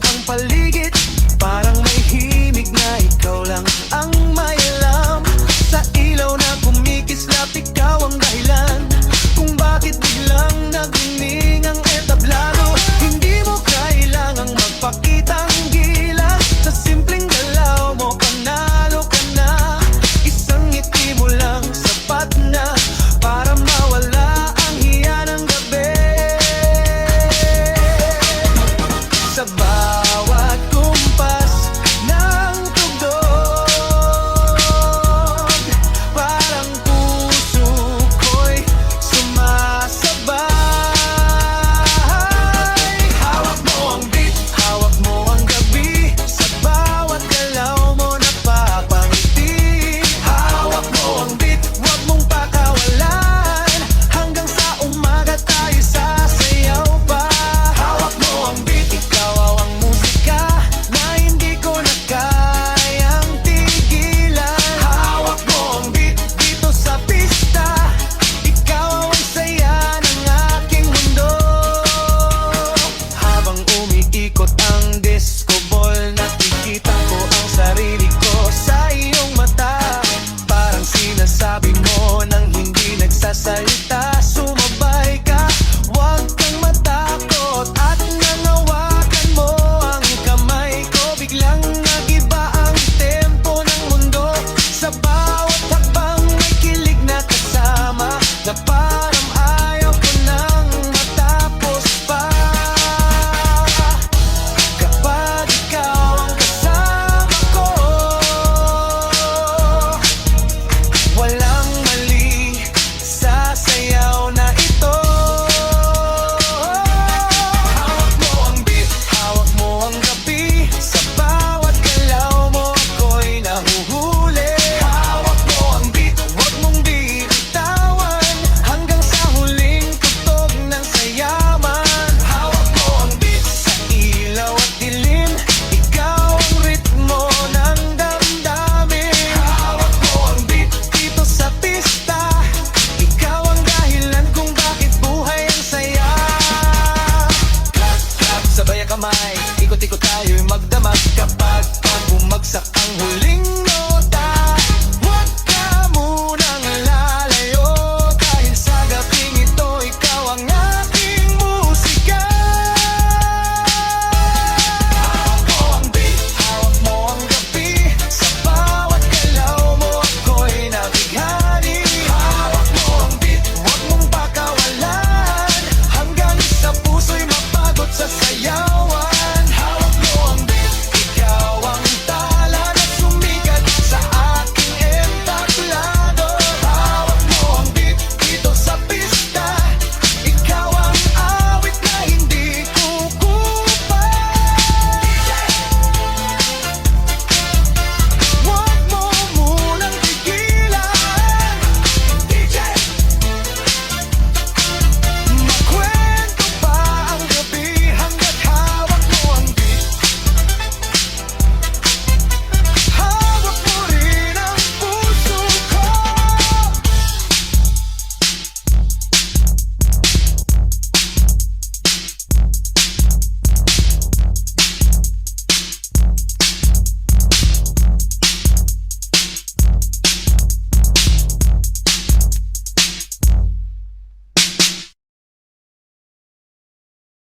ang paligid, parang may himig na ikaw lang ang may alam. Sa ilaw na kumikislap, ikaw ang dahilan kung bakit biglang naging ang entablado. Hindi mo kailangang magpakitang gilas, sa simpleng galaw mo panalo ka na. Isang ngiti mo lang sapat na para mawala ang hiya ng gabi. Sa bawat kumpas ng tugtog, parang puso ko'y sumasabay. Hawak mo ang beat, hawak mo ang gabi, sa bawat galaw mo napapangiti. Hawak mo ang beat, huwag mong pakawalan, hanggang sa umaga tayo sasayaw pa. Hawak mo ang beat, ikaw ang musika na hindi ko na kayang tigilan. Hawak mo ang beat dito sa pista, ikaw ang saya ng aking mundo. Habang umiikot ang disco ball, nakikita ko ang sarili ko sa iyong mata. Parang sinasabi mo nang hindi nagsasalita, sumabay ka, huwag kang matakot. At nanawakan mo ang kamay ko, biglang nagiba ang tempo ng mundo. Sa bawat hakbang may kilig na kasama, na parang ayaw ko nang matapos pa. Kapag ikaw ang kasama ko, walang mali sa sayaw na ito. Hawak mo ang beat, hawak mo ang gabi, sa bawat galaw mo ako'y nahuhuli. Hawak mo ang beat, huwag mong bitawan, hanggang sa huling tugtog ng sayaman. Hawak mo ang beat, sa ilaw at dilim, ikaw ang ritmo ng damdamin. Hawak mo ang beat dito sa pista, ikaw ang dahilan kung bakit buhay ang saya. Clap, clap, sabay ang kamay, ikot-ikot tayo'y magdamag kapag bumagsak ang huling